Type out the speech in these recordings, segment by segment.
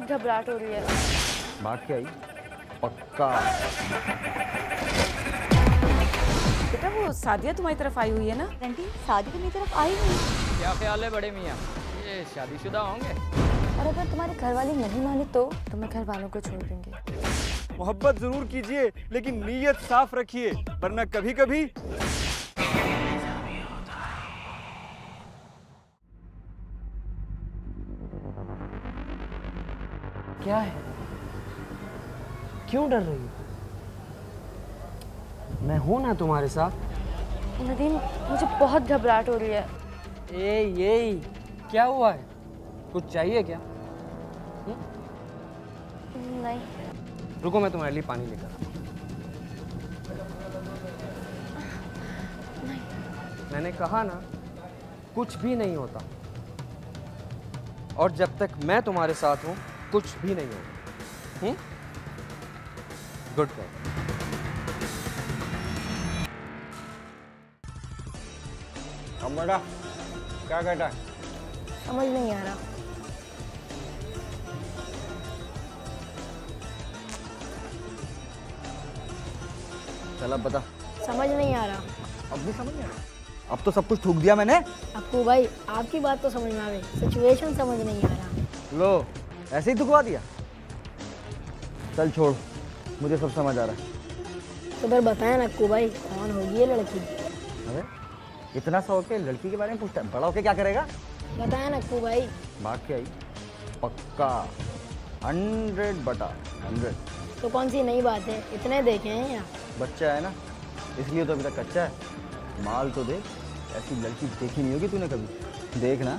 बहुत घबराहट हो रही है। भाग के आई पक्का। बेटा वो सादिया तुम्हारी तरफ आई हुई है ना? आंटी शादी तो मेरी तरफ आई नहीं। क्या ख्याल है बड़े मियाँ, ये शादीशुदा होंगे? और अगर तुम्हारे घर वाले नहीं माने तो मैं घर वालों को छोड़ दूंगी। मोहब्बत जरूर कीजिए लेकिन नीयत साफ रखिए, वरना कभी कभी क्या है? क्यों डर रही हो? मैं हूं ना तुम्हारे साथ। नदीम मुझे बहुत घबराहट हो रही है। ये क्या हुआ है? कुछ चाहिए क्या? नहीं। रुको मैं तुम्हारे लिए पानी लेकर आता हूं। मैंने कहा ना कुछ भी नहीं होता, और जब तक मैं तुम्हारे साथ हूं कुछ भी नहीं होगा। Good girl. अब बेटा क्या कहता है? समझ नहीं आ रहा। चल अब बता। समझ नहीं आ रहा। अब भी समझ नहीं आ रहा? अब तो सब कुछ ठूक दिया मैंने। आपको भाई आपकी बात तो समझ में आ गई, सिचुएशन समझ नहीं आ रहा। लो ऐसे ही ठुकवा दिया। चल छोड़, मुझे सब समझ आ रहा है। तो फिर बताएं ना अक्कू भाई, कौन होगी ये लड़की? अरे इतना शौक है लड़की के बारे में पूछता है, बड़ा होके क्या करेगा? बताएं ना अक्कू भाई। भाग के आई पक्का 100/100। तो कौन सी नई बात है, इतने देखे हैं यहाँ। बच्चा है ना इसलिए तो अभी तक कच्चा है। माल तो देख, ऐसी लड़की देखी नहीं होगी तूने कभी। देख ना,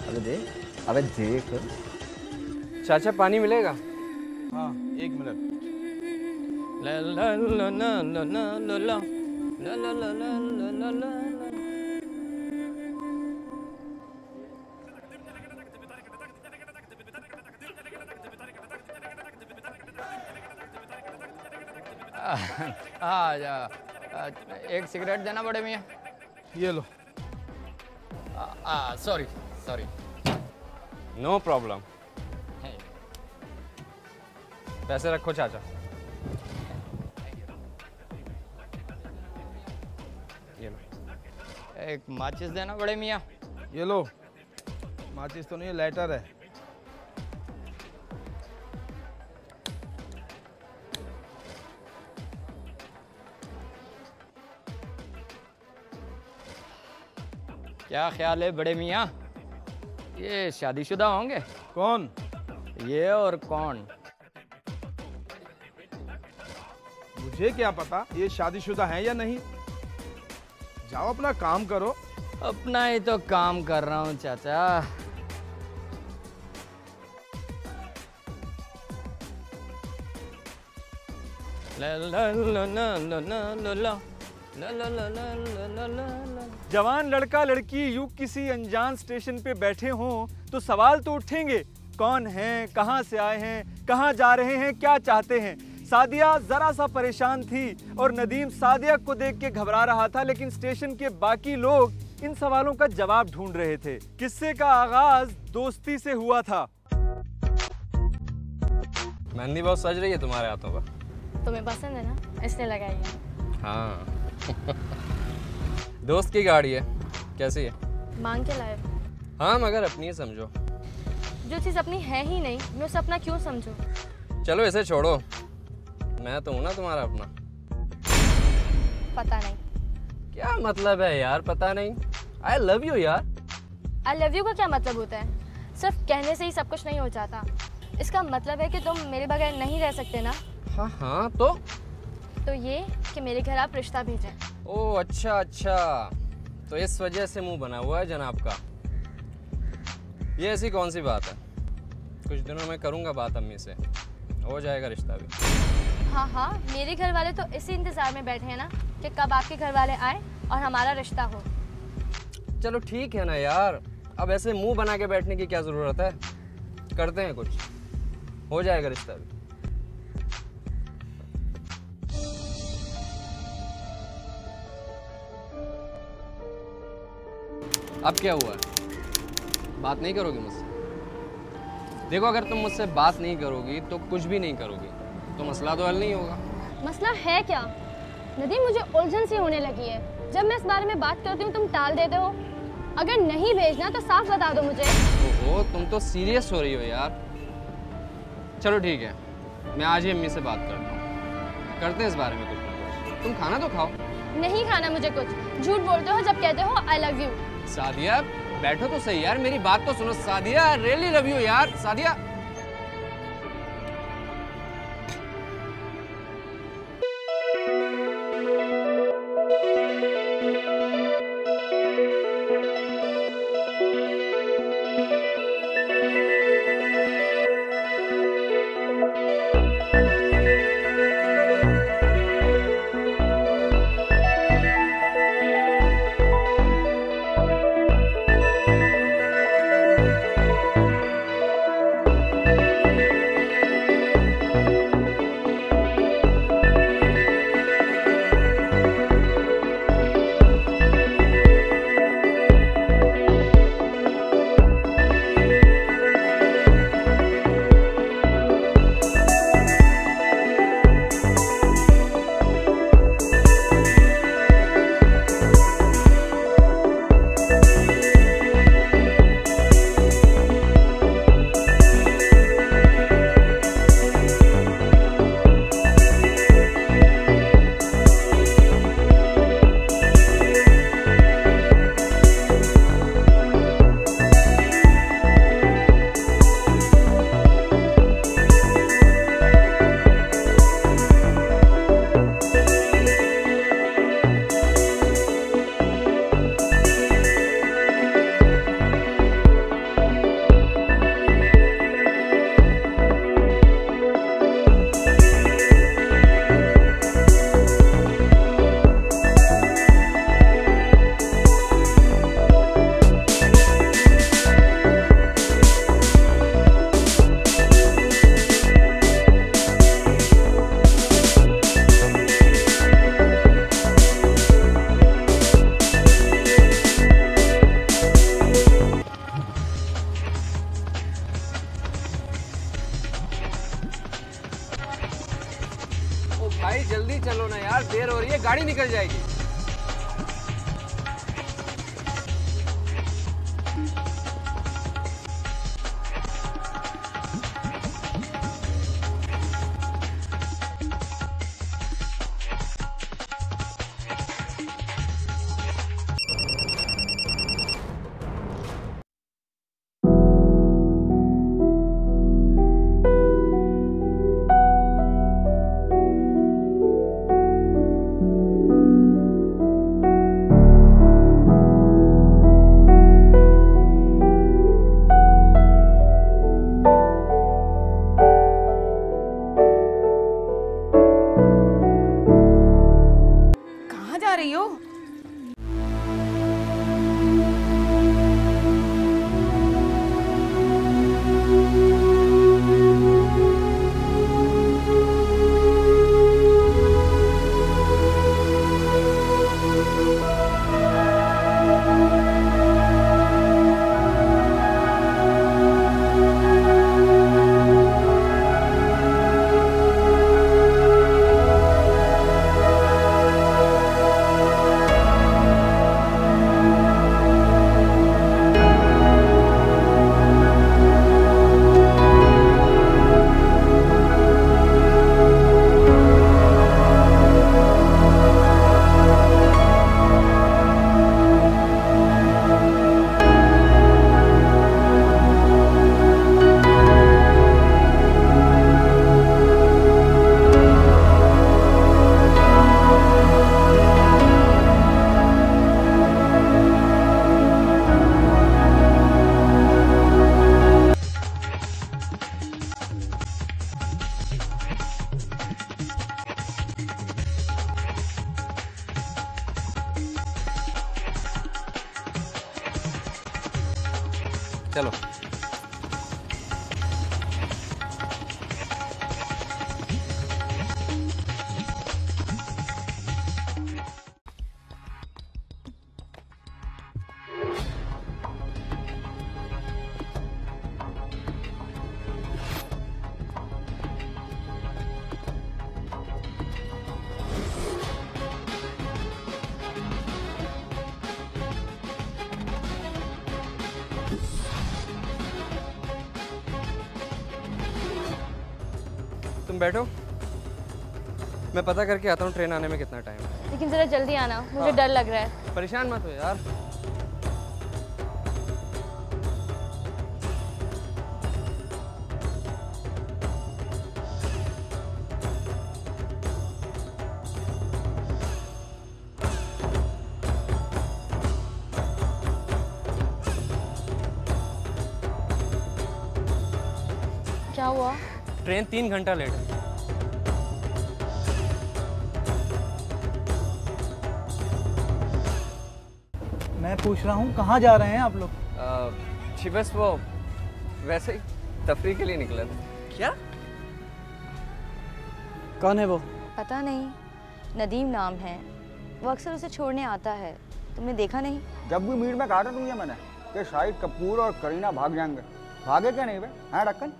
अबे देख, अबे देख। चाचा पानी मिलेगा? हाँ 1 मिनट। ला ला ला ला ला ला ला ला ला ला ला ला ला ला। एक सिगरेट देना बड़े मियाँ। ये लो। Sorry sorry. No problem. पैसे रखो चाचा। ये लो। एक माचिस देना बड़े मियाँ। ये लो। माचिस तो नहीं है, लाइटर है। क्या ख्याल है बड़े मियाँ, ये शादीशुदा होंगे? कौन? ये और कौन? मुझे क्या पता ये शादीशुदा है या नहीं। जाओ अपना काम करो। अपना ही तो काम कर रहा हूँ चाचा। ला ला ला ला ला ला ला ला ला ला ला ला ला ला ला। जवान लड़का लड़की यूं किसी अनजान स्टेशन पे बैठे हों तो सवाल तो उठेंगे, कौन हैं, कहां से आए हैं, कहां जा रहे हैं, क्या चाहते हैं। सादिया जरा सा परेशान थी और नदीम सादिया को देख के घबरा रहा था, लेकिन स्टेशन के बाकी लोग इन सवालों का जवाब ढूंढ रहे थे। किस्से का आगाज दोस्ती से हुआ था। मेहंदी बहुत सज रही है तुम्हारे हाथों पर। तुम्हें पसंद है ना, इसलिए लगाई है। हाँ। दोस्त की गाड़ी है, कैसी है? मांग के लाए। हाँ मगर अपनी ही समझो। जो चीज़ अपनी है ही नहीं, मैं उसे अपना क्यों समझूं? चलो इसे छोड़ो, मैं तो हूं ना तुम्हारा अपना। पता नहीं। क्या मतलब है यार पता नहीं? आई लव यू यार। आई लव यू का क्या मतलब होता है? सिर्फ कहने से ही सब कुछ नहीं हो जाता। इसका मतलब है कि तुम मेरे बगैर नहीं रह सकते ना। हाँ हाँ तो ये कि मेरे घर आप रिश्ता भेजें। ओह अच्छा अच्छा, तो इस वजह से मुंह बना हुआ है जनाब का। ये ऐसी कौन सी बात है? कुछ दिनों में करूंगा बात अम्मी से, हो जाएगा रिश्ता भी। हाँ हाँ, मेरे घर वाले तो इसी इंतज़ार में बैठे हैं ना कि कब आपके घर वाले आए और हमारा रिश्ता हो। चलो ठीक है ना यार, अब ऐसे मुंह बना के बैठने की क्या ज़रूरत है? करते हैं कुछ, हो जाएगा रिश्ता भी। अब क्या हुआ? बात नहीं करोगे मुझसे? देखो, अगर तुम मुझसे बात नहीं करोगी तो कुछ भी नहीं करोगी तो मसला तो हल नहीं होगा। मसला है क्या नदीम? मुझे उलझन सी होने लगी है। जब मैं इस बारे में बात करती हूँ तुम टाल देते हो। अगर नहीं भेजना तो साफ बता दो मुझे। ओहो, तुम तो सीरियस हो रही हो यार। चलो ठीक है, मैं आज ही अम्मी से बात करता हूँ, करते हैं इस बारे में कुछ ना कुछ। तुम खाना तो खाओ। नहीं खाना मुझे कुछ। झूठ बोलते हो जब कहते हो आई लव यू। सादिया बैठो तो सही यार, मेरी बात तो सुनो। सादिया रियली लव यू यार। सादिया भाई जल्दी चलो ना यार, देर हो रही है, गाड़ी निकल जाएगी। रही हो? चलो बैठो, मैं पता करके आता हूँ ट्रेन आने में कितना टाइम है। लेकिन ज़रा जल्दी आना, मुझे डर लग रहा है। परेशान मत हो यार। क्या हुआ? ट्रेन 3 घंटा लेट है। मैं पूछ रहा हूँ कहाँ जा रहे हैं आप लोग? जी बस वो वैसे ही तफरीह के लिए निकला था। क्या? कौन है वो? पता नहीं, नदीम नाम है। वो अक्सर उसे छोड़ने आता है। तुमने देखा नहीं? जब भी मीट में काटा तुझे मैंने कि शाहिद कपूर और करीना भाग जाएंगे। भागे क्या नहीं बे? हाँ ढक्कन।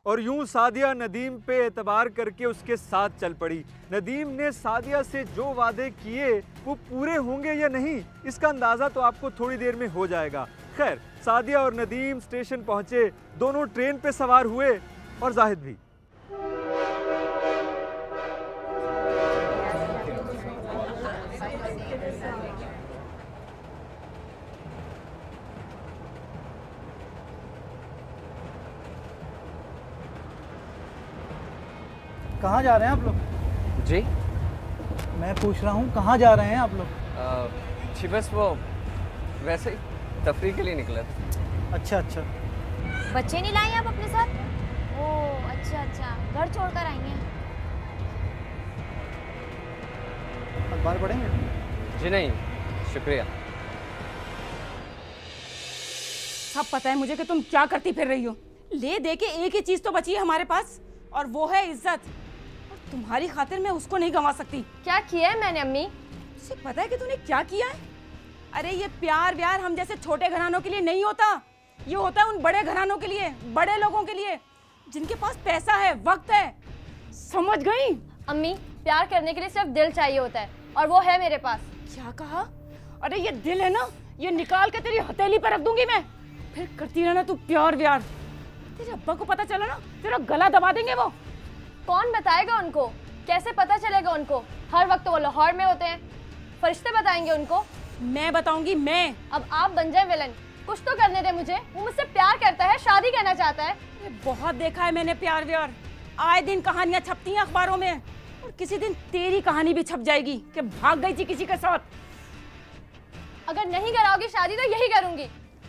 और यूं सादिया नदीम पे एतबार करके उसके साथ चल पड़ी। नदीम ने सादिया से जो वादे किए वो पूरे होंगे या नहीं, इसका अंदाज़ा तो आपको थोड़ी देर में हो जाएगा। खैर, सादिया और नदीम स्टेशन पहुंचे, दोनों ट्रेन पे सवार हुए और जाहिद भी। कहाँ जा रहे हैं आप लोग? जी मैं पूछ रहा हूँ कहाँ जा रहे हैं आप लोग? जी बस वो वैसे ही तफरीह के लिए निकला था। अच्छा अच्छा। बच्चे नहीं लाए आप अपने साथ? ओह अच्छा अच्छा, घर छोड़कर आएंगे। अखबार पढ़ेंगे? जी नहीं, शुक्रिया। सब पता है मुझे कि तुम क्या करती फिर रही हो। ले दे के एक ही चीज तो बची है हमारे पास, और वो है इज्जत। और तुम्हारी खातिर मैं उसको नहीं गंवा सकती। क्या किया है मैंने अम्मी? तुझे पता है कि तूने क्या किया है? अरे ये प्यार व्यार हम जैसे छोटे घरानों के लिए नहीं होता, ये होता है उन बड़े घरानों के लिए, बड़े लोगों के लिए, जिनके पास पैसा है, वक्त है। समझ गई? अम्मी, प्यार करने के लिए सिर्फ दिल चाहिए होता है, और वो है मेरे पास। क्या कहा? अरे ये दिल है ना, ये निकाल के तेरी हथेली पर रख दूंगी मैं। फिर करती रहना तू प्यार व्यार। तेरे अब्बा को पता चला ना, तेरा गला दबा देंगे वो। कौन बताएगा उनको? कैसे पता चलेगा उनको? हर वक्त वो लाहौर में होते हैं, फरिश्ते बताएंगे उनको। मैं बताऊंगी, मैं। अब आप बन जाए विलन, कुछ तो करने दे मुझे। वो मुझसे प्यार करता है, शादी करना चाहता है। ये बहुत देखा है मैंने प्यार व्यार। आए दिन कहानियां छपती हैं अखबारों में, और किसी दिन तेरी कहानी भी छप जाएगी कि भाग गई थी किसी के साथ। अगर नहीं कराओगी शादी तो यही करूंगी।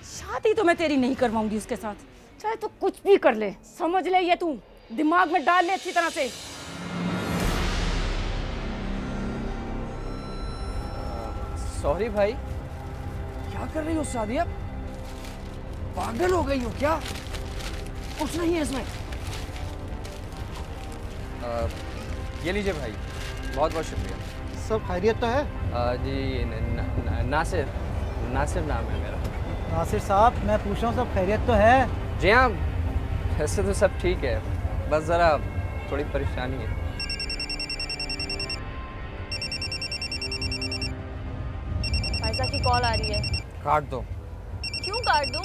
शादी तो मैं तेरी नहीं करवाऊंगी उसके साथ, चाहे तू कुछ भी कर ले। समझ ले, ये तू दिमाग में डाल ले अच्छी तरह से। सॉरी भाई। क्या कर रही हो सादिया? पागल हो गई हो क्या? कुछ नहीं है इसमें। ये लीजिए भाई, बहुत बहुत शुक्रिया। सब खैरियत तो है? जी नासिर, नासिर नाम है मेरा। नासिर साहब, मैं पूछ रहा हूँ सब खैरियत तो है? जी हाँ, वैसे तो सब ठीक है, बस ज़रा थोड़ी परेशानी है। फायजा की कॉल आ रही है। काट दो। क्यों काट दूं?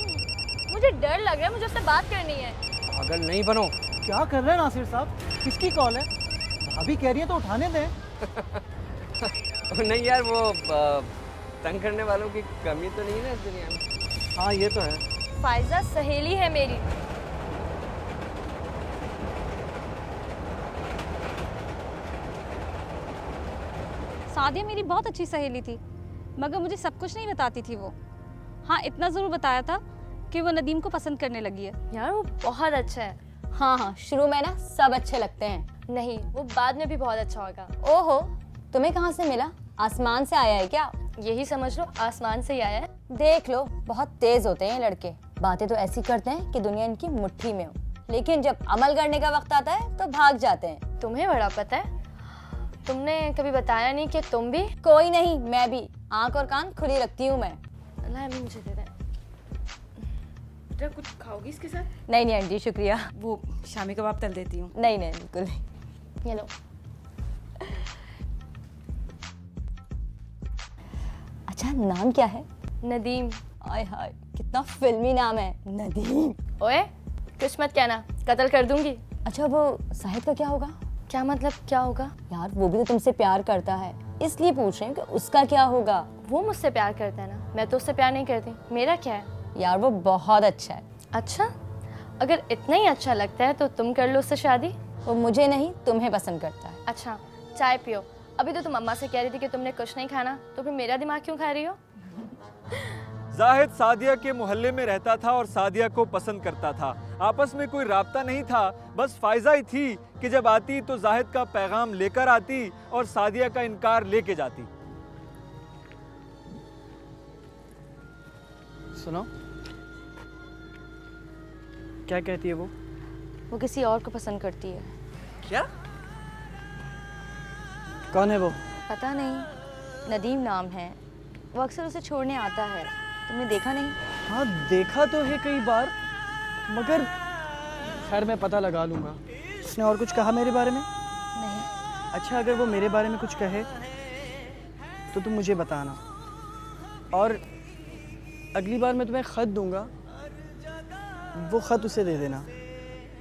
मुझे डर लग रहा है, मुझे उससे बात करनी है। पागल नहीं बनो। क्या कर रहे हैं नासिर साहब? किसकी कॉल है? भाभी कह रही है तो उठाने दें। नहीं यार, वो तंग करने वालों की कमी तो नहीं है ना इस दुनिया में। हाँ ये तो है। फायजा सहेली है मेरी। सादिया मेरी बहुत अच्छी सहेली थी, मगर मुझे सब कुछ नहीं बताती थी वो। हाँ, इतना ज़रूर बताया था कि वो नदीम को पसंद करने लगी है। यार वो बहुत अच्छा है। हाँ हाँ, शुरू में ना सब अच्छे लगते हैं। नहीं, वो बाद में भी बहुत अच्छा होगा। ओहो, तुम्हें कहाँ से मिला? आसमान से आया है क्या? यही समझ लो, आसमान से ही आया है। देख लो, बहुत तेज होते हैं लड़के। बातें तो ऐसी करते हैं कि दुनिया इनकी मुट्ठी में हो, लेकिन जब अमल करने का वक्त आता है तो भाग जाते हैं। तुम्हें बड़ा पता है। तुमने कभी बताया नहीं कि तुम भी। कोई नहीं, मैं भी आंख और कान खुली रखती हूँ मैं। अल्लाह मुझे दे दे। बेटा कुछ खाओगी इसके साथ? नहीं नहीं आंटी, शुक्रिया। वो शामी कबाब तल देती हूँ। नहीं नहीं, बिल्कुल नहीं। ये लो। अच्छा, नाम क्या है? नदीम। आय हाय, कितना फिल्मी नाम है, नदीम। ओए, कुछ मत कहना, कत्ल कर दूंगी। अच्छा, वो शाहिद का क्या होगा? क्या मतलब क्या होगा? यार वो भी तो तुमसे प्यार करता है, इसलिए पूछ रही हूँ कि उसका क्या होगा। वो मुझसे प्यार करता है ना, मैं तो उससे प्यार नहीं करती। मेरा क्या है? यार वो बहुत अच्छा है। अच्छा, अगर इतना ही अच्छा लगता है तो तुम कर लो उससे शादी। वो मुझे नहीं, तुम्हें पसंद करता है। अच्छा, चाय पियो। अभी तो तुम अम्मा से कह रही थी कि तुमने कुछ नहीं खाना, तो फिर मेरा दिमाग क्यों खा रही हो? जाहिद सादिया के मोहल्ले में रहता था और सादिया को पसंद करता था। आपस में कोई राब्ता नहीं था, बस फायजा ही थी कि जब आती तो जाहिद का पैगाम लेकर आती और सादिया का इनकार लेके जाती। सुनो, क्या कहती है वो? वो किसी और को पसंद करती है। क्या? कौन है वो? पता नहीं, नदीम नाम है। वो अक्सर उसे छोड़ने आता है, तुमने देखा नहीं? हाँ देखा तो है कई बार, मगर खैर मैं पता लगा लूँगा। उसने और कुछ कहा मेरे बारे में? नहीं। अच्छा, अगर वो मेरे बारे में कुछ कहे तो तुम मुझे बताना, और अगली बार मैं तुम्हें ख़त दूंगा, वो ख़त उसे दे देना।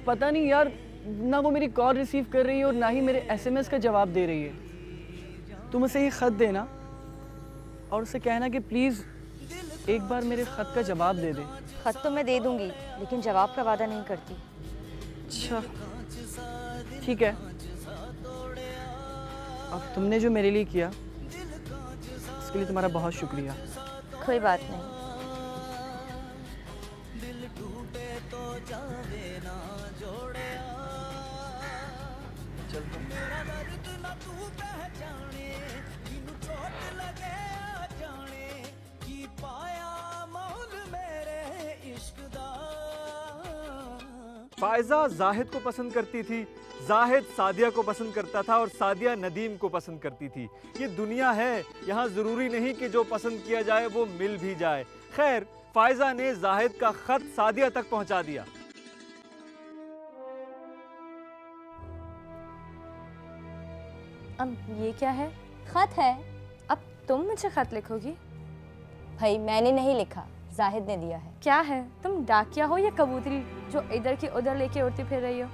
पता नहीं यार, ना वो मेरी कॉल रिसीव कर रही है और ना ही मेरे SMS का जवाब दे रही है। तुम उसे ही ख़त देना और उसे कहना कि प्लीज़ एक बार मेरे ख़त का जवाब दे दे। ख़त तो मैं दे दूंगी, लेकिन जवाब का वादा नहीं करती। अच्छा ठीक है, अब तुमने जो मेरे लिए किया उसके लिए तुम्हारा बहुत शुक्रिया। कोई बात नहीं। फायजा जाहिद को पसंद करती थी, जाहिद सादिया को पसंद करता था और सादिया नदीम को पसंद करती थी। ये दुनिया है, यहाँ ज़रूरी नहीं कि जो पसंद किया जाए वो मिल भी जाए। खैर, फायजा ने जाहिद का खत सादिया तक पहुंचा दिया। अब ये क्या है? खत है। अब तुम मुझे खत लिखोगी? भाई मैंने नहीं लिखा, जाहिद ने दिया है। क्या है, तुम डाकिया हो या कबूतरी जो इधर की उधर लेके उड़ती फिर रही हो?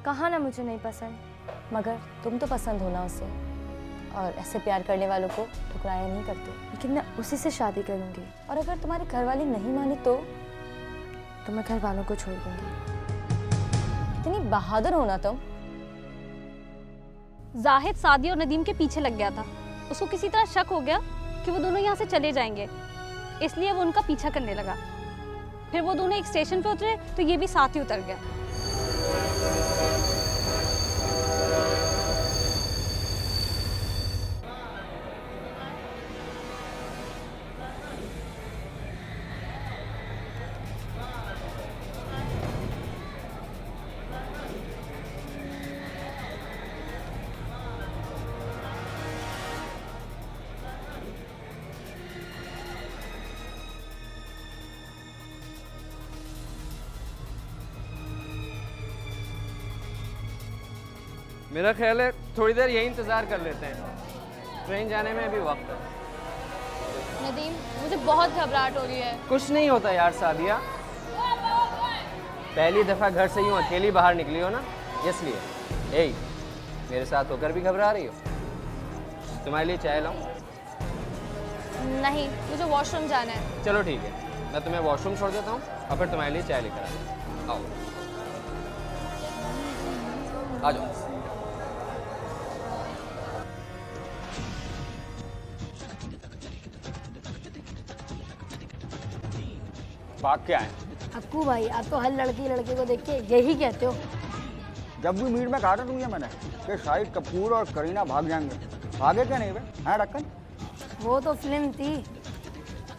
कहा ना मुझे नहीं पसंद। मगर तुम तो पसंद हो ना उसे, और ऐसे प्यार करने वालों को ठुकराया नहीं करते। लेकिन मैं उसी से शादी करूंगी। और अगर तुम्हारे घर वाले नहीं माने तो मैं घर वालों को छोड़ दूंगी। इतनी बहादुर हो ना तुम। जाहिद सादिया और नदीम के पीछे लग गया था। उसको किसी तरह शक हो गया कि वो दोनों यहाँ से चले जाएंगे, इसलिए वो उनका पीछा करने लगा। फिर वो दोनों एक स्टेशन पे उतरे तो ये भी साथ ही उतर गया। मेरा ख्याल है थोड़ी देर यही इंतज़ार कर लेते हैं, ट्रेन जाने में अभी वक्त है। नदीम, मुझे बहुत घबराहट हो रही है। कुछ नहीं होता यार सादिया, पहली दफ़ा घर से यूँ अकेली बाहर निकली हो ना, इसलिए। ए, मेरे साथ होकर भी घबरा रही हो? तुम्हारे लिए चाय लाऊं? नहीं, मुझे वॉशरूम जाना है। चलो ठीक है, मैं तुम्हें वॉशरूम छोड़ देता हूँ और फिर तुम्हारे लिए चाय लेकर आता हूँ। आओ, आ जाओ। बात क्या है? अक्कू भाई, आप तो हर लड़के को देख के यही कहते हो। जब भी मीट में काटा दूंगा मैंने कि शाहिद कपूर और करीना भाग जाएंगे, भागे क्या नहीं बे? हाँ डक्कन, वो तो फिल्म थी,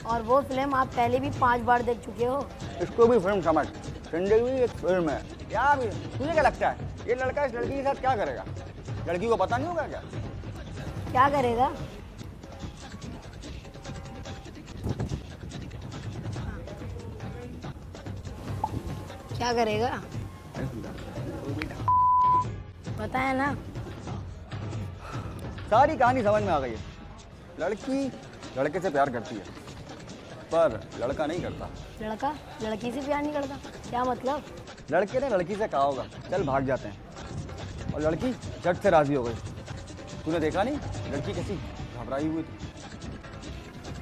और वो फिल्म आप पहले भी 5 बार देख चुके हो। इसको भी फिल्म समझ, जिंदगी एक फिल्म है। क्या तुझे क्या लगता है ये लड़का इस लड़की के साथ क्या करेगा? लड़की को पता नहीं होगा क्या? क्या करेगा? क्या करेगा बताया ना। सारी कहानी समझ में आ गई है। लड़की लड़के से प्यार करती है, पर लड़का नहीं करता। लड़का लड़की से प्यार नहीं करता? क्या मतलब? लड़के ने लड़की से कहा होगा चल भाग जाते हैं, और लड़की झट से राजी हो गई। तूने देखा नहीं लड़की कैसी घबराई हुई थी।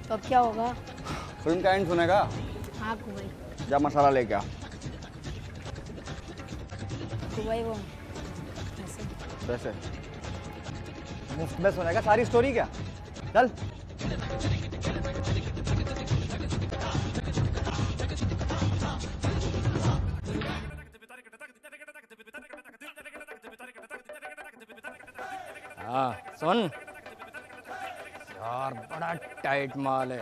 तो अब क्या होगा? फिल्म का एंड सुनेगा। हाँ कुबाई। जा मसाला लेके आ। कुबाई वो वैसे मुफ्त में सुनेगा सारी स्टोरी क्या? चल। हाँ सुन यार, बड़ा टाइट माल है,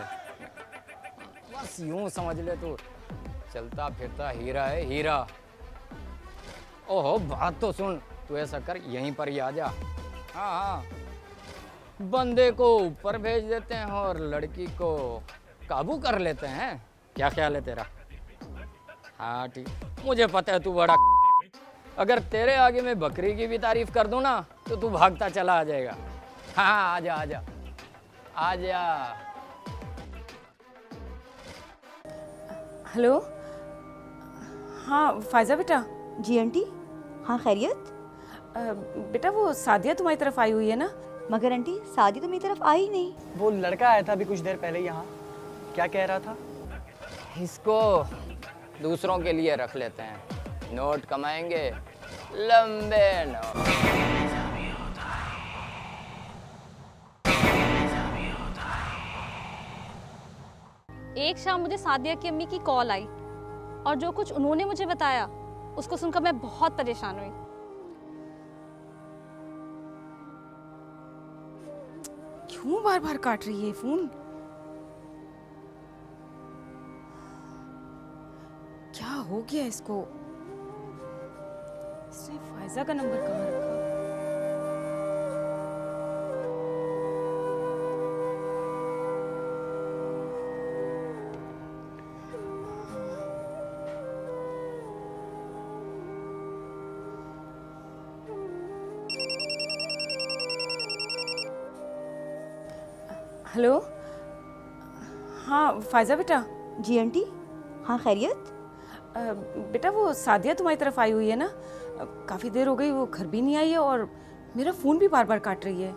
बस यूं समझ ले तू चलता फिरता हीरा है, हीरा। ओहो बात तो सुन, तू ऐसा कर यहीं पर ही आ जा। हाँ हाँ, बंदे को ऊपर भेज देते हैं और लड़की को काबू कर लेते हैं। क्या ख्याल है तेरा? हाँ ठीक, मुझे पता है तू बड़ा अगर तेरे आगे मैं बकरी की भी तारीफ कर दूं ना तो तू भागता चला आ जाएगा। हाँ आजा आजा आजा। हेलो, हाँ फायजा बेटा। जी आंटी। हाँ खैरियत? बेटा वो सादिया तुम्हारी तरफ आई हुई है ना? मगर आंटी सादी तो मेरी तरफ आई नहीं। वो लड़का आया था अभी कुछ देर पहले यहाँ, क्या कह रहा था? इसको दूसरों के लिए रख लेते हैं, नोट कमाएंगे, लंबे नोट। एक शाम मुझे सादिया की अम्मी की कॉल आई और जो कुछ उन्होंने मुझे बताया उसको सुनकर मैं बहुत परेशान हुई। क्यों बार बार काट रही है फोन? क्या हो गया इसको? इसने फायजा का नंबर कहाँ रखा? हेलो, हाँ फायजा बेटा। जी आंटी। हाँ खैरियत? बेटा वो सादिया तुम्हारी तरफ आई हुई है ना? काफ़ी देर हो गई, वो घर भी नहीं आई है और मेरा फ़ोन भी बार बार काट रही है।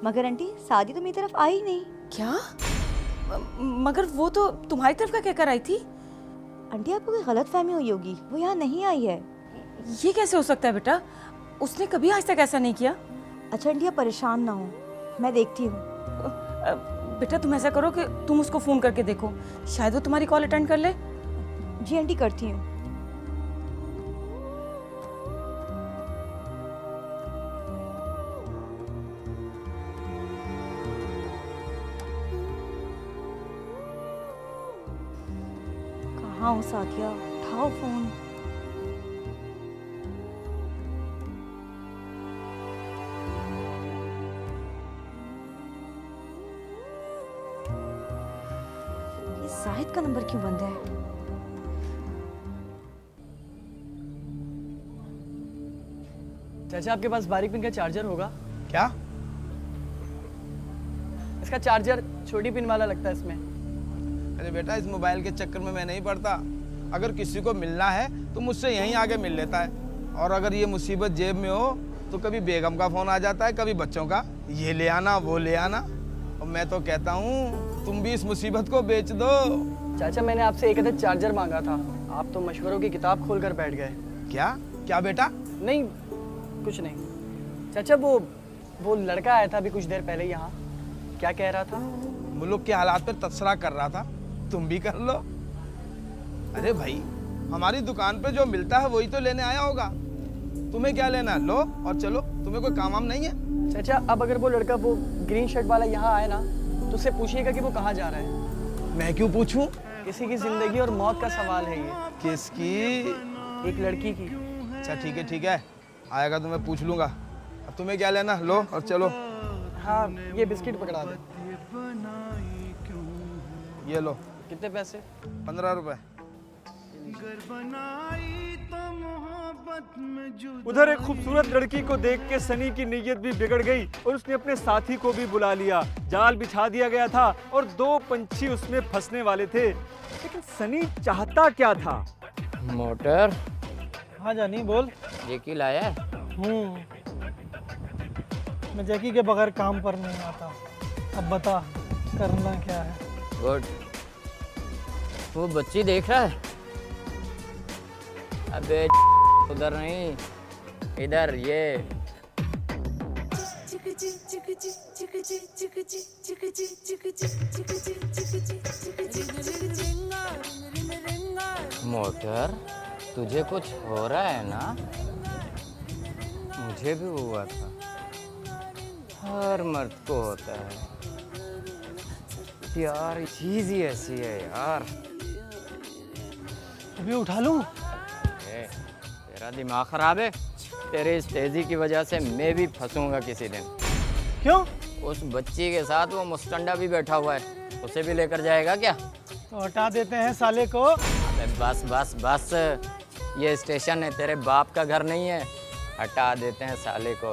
मगर आंटी सादी तो मेरी तरफ आई नहीं। क्या? मगर वो तो तुम्हारी तरफ का कहकर आई थी। आंटी आपको कोई गलत फहमी हुई होगी, वो यहाँ नहीं आई है। ये कैसे हो सकता है बेटा? उसने कभी आज तक ऐसा नहीं किया। अच्छा आंटी आप परेशान ना हो, मैं देखती हूँ। बेटा तुम ऐसा करो कि तुम उसको फ़ोन करके देखो, शायद वो तुम्हारी कॉल अटेंड कर ले। जी आंटी करती हूँ। कहाँ हो सादिया, उठाओ फोन। ये साहिद का नंबर क्यों बंद है? चाचा आपके पास बारीक पिन का चार्जर होगा क्या? इसका चार्जर छोटी पिन वाला लगता है इसमें। अरे बेटा इस मोबाइल के चक्कर में मैं नहीं पड़ता। अगर किसी को मिलना है तो मुझसे यहीं आके मिल लेता है, और अगर ये मुसीबत जेब में हो तो कभी बेगम का फ़ोन आ जाता है, कभी बच्चों का, ये ले आना वो ले आना। और मैं तो कहता हूँ तुम भी इस मुसीबत को बेच दो। चाचा मैंने आपसे एक अदद चार्जर मांगा था, आप तो मशवरों की किताब खोल कर बैठ गए। क्या क्या बेटा? नहीं कुछ नहीं चाचा, वो लड़का आया था अभी कुछ देर पहले यहाँ, क्या कह रहा था? मुल्क के हालात पर तबसरा कर रहा था, तुम भी कर लो। अरे भाई हमारी दुकान पे जो मिलता है वही तो लेने आया होगा, तुम्हें क्या लेना है? लो और चलो, तुम्हें कोई काम वाम नहीं है? चाचा अब अगर वो लड़का वो ग्रीन शर्ट वाला यहाँ आए ना तो उससे पूछिएगा कि वो कहाँ जा रहा है। मैं क्यों पूछूं? किसी की जिंदगी और मौत का सवाल है ये। किसकी? एक लड़की की। अच्छा ठीक है, आएगा तो मैं पूछ लूंगा। अब तुम्हें क्या लेना? लो और चलो। हाँ ये बिस्किट पकड़ा दे। ये लो। कितने पैसे? 15 रुपए। उधर एक खूबसूरत लड़की को देख के सनी की नीयत भी बिगड़ गई और उसने अपने साथी को भी बुला लिया। जाल बिछा दिया गया था और 2 पंछी उसमें फंसने वाले थे, लेकिन सनी चाहता क्या था? मोटर। हाँ जानी बोल। जैकी लाया है? मैं जैकी के बगैर काम पर नहीं आता। अब बता करना क्या है? गुड। वो बच्ची देख रहा है? अबे उधर नहीं, इधर ये। मोटर, तुझे कुछ हो रहा है ना? मुझे भी हुआ था, हर मर्द को होता है यार, चीज ही ऐसी है यार। अभी उठा लूं? तेरा दिमाग खराब है? तेरे इस तेजी की वजह से मैं भी फंसूंगा किसी दिन। क्यों? उस बच्ची के साथ वो मुस्टंडा भी बैठा हुआ है, उसे भी लेकर जाएगा क्या? तो हटा देते हैं साले को। अबे बस बस बस, ये स्टेशन है, तेरे बाप का घर नहीं है। हटा देते हैं साले को।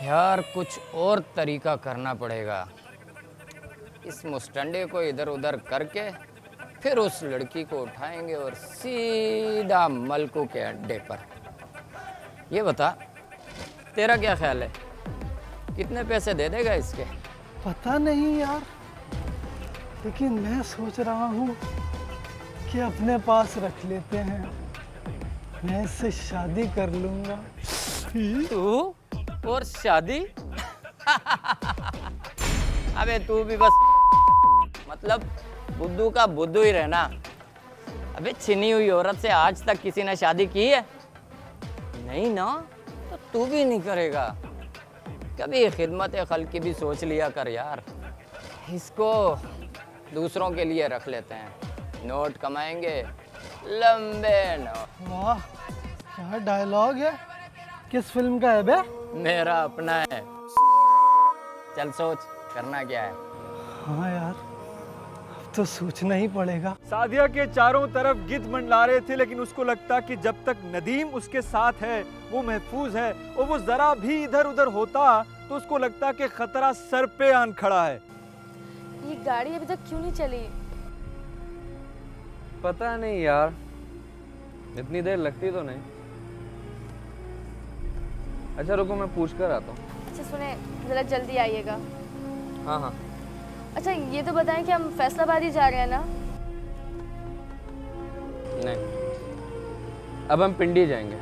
यार कुछ और तरीका करना पड़ेगा। इस मुस्टंडे को इधर उधर करके फिर उस लड़की को उठाएंगे और सीधा मलकू के अड्डे पर। ये बता, तेरा क्या ख्याल है, कितने पैसे दे देगा इसके? पता नहीं यार, लेकिन मैं सोच रहा हूँ कि अपने पास रख लेते हैं। मैं इससे शादी कर लूँगा। तू और शादी? अबे तू भी बस मतलब बुद्धू का बुद्धू ही रहना। अबे छिनी हुई औरत से आज तक किसी ने शादी की है? नहीं ना, तो तू भी नहीं करेगा। कभी खिदमत खल्क की भी सोच लिया कर यार। इसको दूसरों के लिए रख लेते हैं, नोट कमाएंगे, लंबे नोट। वाह क्या डायलॉग है। किस फिल्म का है बे? मेरा अपना है। चल सोच, करना क्या है? हाँ यार, तो सोचना ही पड़ेगा। सादिया के चारों तरफ गिद्ध मंडला रहे थे, लेकिन उसको लगता कि जब तक नदीम उसके साथ है वो महफूज है, और वो जरा भी इधर उधर होता तो उसको लगता कि खतरा सर पे आन खड़ा है। ये गाड़ी अभी तक क्यों नहीं चली? पता नहीं यार, इतनी देर लगती तो नहीं। अच्छा रुको, मैं पूछ कर आता हूँ। अच्छा सुने, जरा जल्दी आइएगा। हाँ हाँ। अच्छा ये तो बताएं कि हम फैसलाबाद ही जा रहे हैं ना? नहीं, अब हम पिंडी जाएंगे।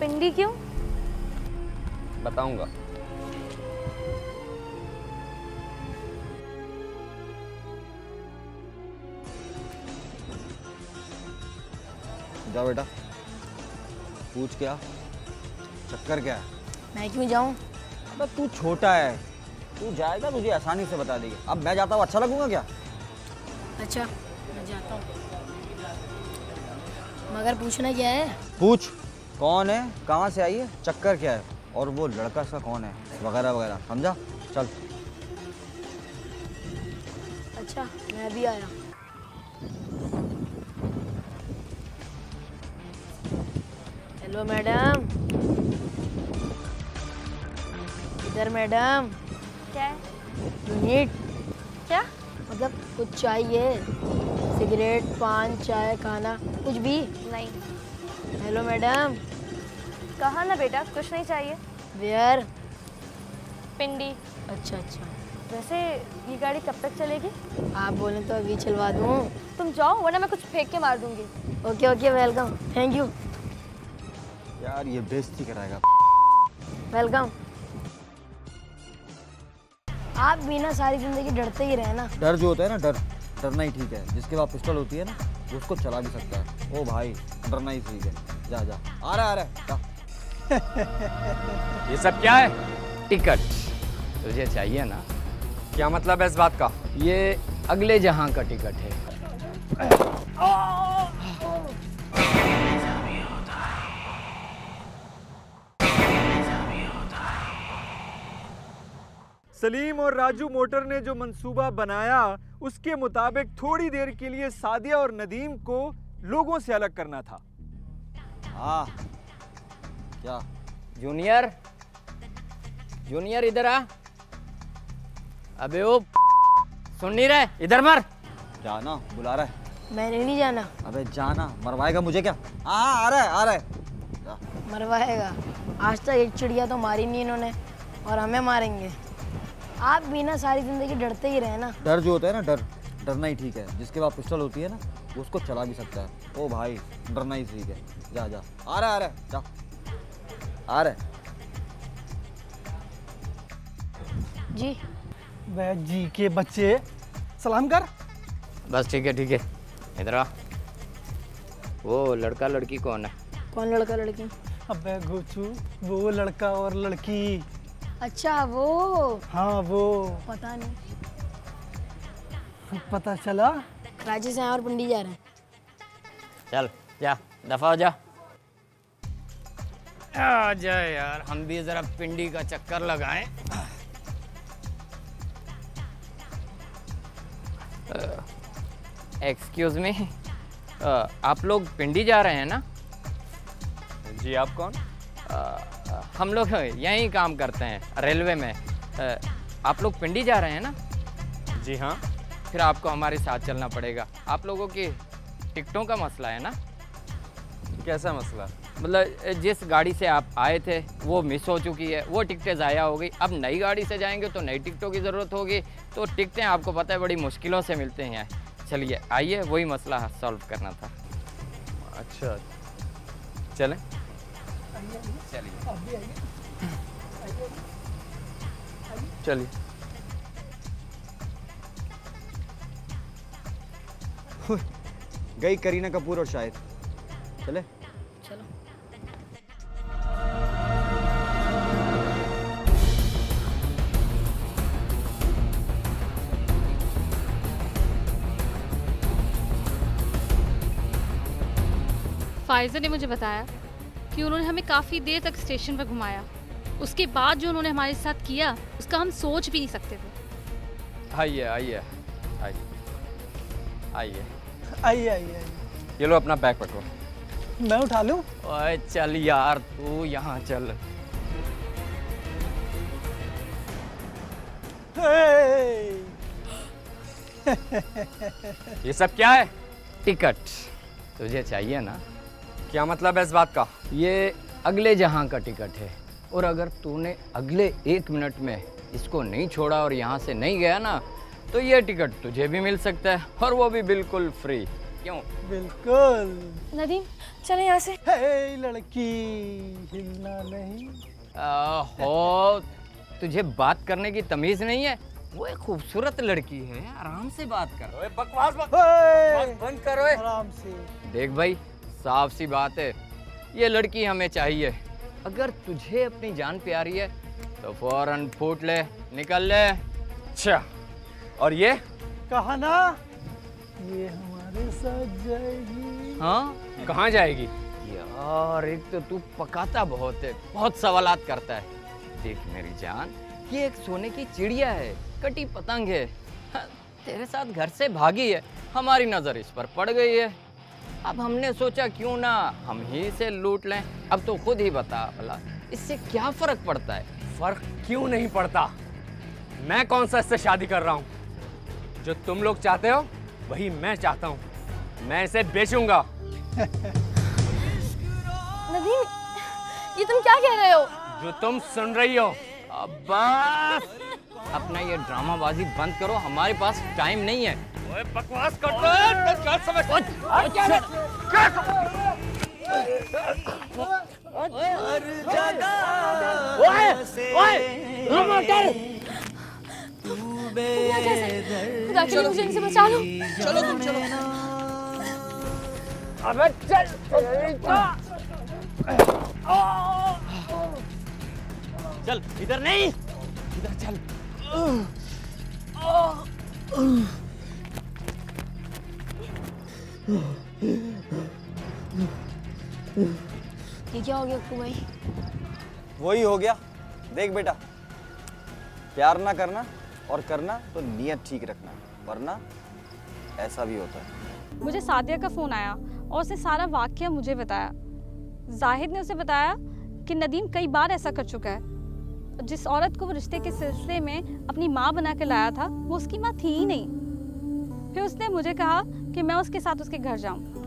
पिंडी क्यों? बताऊंगा। जाओ बेटा, पूछ क्या, चक्कर क्या है? मैं क्यों जाऊं? अबे तू छोटा है, तू जाएगा तुझे आसानी से बता देगी। अब मैं जाता हूँ, अच्छा लगूंगा क्या? अच्छा मैं जाता हूँ, मगर पूछना क्या है? पूछ, कौन है, कहाँ से आई है, चक्कर क्या है, और वो लड़का सा कौन है, वगैरह वगैरह, समझा? चल। अच्छा मैं भी आया। Hello madam. इधर मैडम। क्या है? नीट। क्या मतलब कुछ चाहिए? सिगरेट, पान, चाय, खाना, कुछ भी? नहीं। Hello madam. कहा ना बेटा, कुछ नहीं चाहिए। वेयर? पिंडी। अच्छा अच्छा। वैसे ये गाड़ी कब तक चलेगी? आप बोलें तो अभी चलवा दूँ। तुम जाओ, वरना मैं कुछ फेंक के मार दूंगी। Okay okay, welcome, thank you. यार ये बेइज्जती कराएगा। वेलकम। आप भी ना सारी जिंदगी डरते ही रहे ना। डर जो होता है ना, डरना ही ठीक है। जिसके पास पिस्टल होती है ना, वो उसको चला भी सकता है। ओ भाई, डरना ही ठीक है। जा जा, आ रहा है जा। ये सब क्या है? टिकट तुझे चाहिए ना? क्या मतलब है इस बात का? ये अगले जहां का टिकट है। सलीम और राजू मोटर ने जो मंसूबा बनाया उसके मुताबिक थोड़ी देर के लिए सादिया और नदीम को लोगों से अलग करना था। हाँ क्या? जूनियर, जूनियर इधर आ। अबे ओ सुन नहीं रहे, इधर मर। जाना बुला रहा है। मैंने नहीं जाना। अबे जाना, मरवाएगा मुझे क्या? हाँ आ रहा है, आ रहा है। जा। मरवाएगा? आज तक एक चिड़िया तो मारी नहीं इन्होंने, और हमें मारेंगे। आप भी ना सारी जिंदगी डरते ही रहे ना। डर जो होता है ना, डरना ही ठीक है। जिसके पास पिस्टल होती है ना, वो उसको चला भी सकता है। ओ भाई, डरना ही ठीक है। जा जा, आ रहा है, जा आ रहा है। जी वह जी के बच्चे, सलाम कर। बस ठीक है ठीक है, इधर आ। वो लड़का लड़की कौन है? कौन लड़का लड़की? अबे घोचू, वो लड़का और लड़की। अच्छा वो? हाँ वो। पता नहीं। पता चला? कराची से आए और पिंडी जा रहे हैं। चल जा, दफा हो जा। आ जा यार, हम भी जरा पिंडी का चक्कर लगाएं। एक्सक्यूज मी, आप लोग पिंडी जा रहे हैं ना? जी आप कौन? हम लोग यहीं काम करते हैं, रेलवे में। आप लोग पिंडी जा रहे हैं ना? जी हाँ। फिर आपको हमारे साथ चलना पड़ेगा। आप लोगों की टिकटों का मसला है ना? कैसा मसला? मतलब जिस गाड़ी से आप आए थे वो मिस हो चुकी है, वो टिकटें ज़ाया हो गई। अब नई गाड़ी से जाएंगे तो नई टिकटों की ज़रूरत होगी। तो टिकटें आपको पता है बड़ी मुश्किलों से मिलते हैं यहाँ। चलिए आइए, वही मसला सॉल्व करना था। अच्छा चलें? चलिए। गई करीना कपूर और शाहिद। चले? चलो। फाइज़ा ने मुझे बताया कि उन्होंने हमें काफ़ी देर तक स्टेशन पर घुमाया। उसके बाद जो उन्होंने हमारे साथ किया उसका हम सोच भी नहीं सकते थे। आइए आइए आइए आइए आइए आइए। ये लो अपना बैग पकड़ो। मैं उठा लूं? ओए चल यार, तू यहाँ चल। ये सब क्या है? टिकट तुझे चाहिए ना? क्या मतलब है इस बात का? ये अगले जहां का टिकट है, और अगर तूने अगले 1 मिनट में इसको नहीं छोड़ा और यहाँ से नहीं गया ना, तो ये टिकट तुझे भी मिल सकता है, और वो भी बिल्कुल फ्री। क्यों? बिल्कुल। नदीम चले यहाँ से। हे लड़की, हिलना नहीं। हो, तुझे बात करने की तमीज नहीं है? वो एक खूबसूरत लड़की है, आराम से बात कर। ओए बकवास बंद करो। आराम से। देख भाई, साफ सी बात है, ये लड़की हमें चाहिए। अगर तुझे अपनी जान प्यारी है तो फौरन फूट ले, निकल ले। अच्छा, और ये? कहा ना, ये हमारे साथ जाएगी। हाँ, कहाँ जाएगी? यार एक तो तू पकाता बहुत है, बहुत सवालात करता है। देख मेरी जान, ये एक सोने की चिड़िया है, कटी पतंग है। हाँ, तेरे साथ घर से भागी है, हमारी नजर इस पर पड़ गई है। अब हमने सोचा क्यों ना हम ही से लूट लें। अब तो खुद ही बता भला, इससे क्या फर्क पड़ता है? फर्क क्यों नहीं पड़ता? मैं कौन सा इससे शादी कर रहा हूँ? जो तुम लोग चाहते हो वही मैं चाहता हूँ। मैं इसे बेचूंगा। नदीम, ये तुम क्या कह रहे हो? जो तुम सुन रही हो। अब बस अपना ये ड्रामाबाजी बंद करो, हमारे पास टाइम नहीं है। ओए बकवास कर दो, क्या समझ? खुदा के लिए मुझे इनसे बचा लो। चलो तुम चलो। अबे चल। चल इधर नहीं, इधर चल। ये क्या हो गया अक्कू भाई? वही हो गया। देख बेटा, प्यार ना करना और करना तो नियत ठीक रखना, वरना ऐसा भी होता है। मुझे सादिया का फ़ोन आया और उसने सारा वाकया मुझे बताया। जाहिद ने उसे बताया कि नदीम कई बार ऐसा कर चुका है। जिस औरत को वो रिश्ते के सिलसिले में अपनी माँ बना के लाया था वो उसकी माँ थी ही नहीं। फिर उसने मुझे कहा कि मैं उसके साथ उसके घर जाऊं।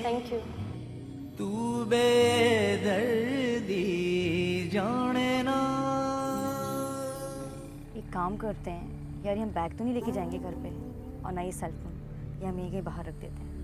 Thank you. तू बेदर्दी जाने ना। एक काम करते हैं यार, हम बैग तो नहीं लेके जाएंगे घर पे, और ना ये सेल फोन, ये हम यहीं कहीं बाहर रख देते हैं।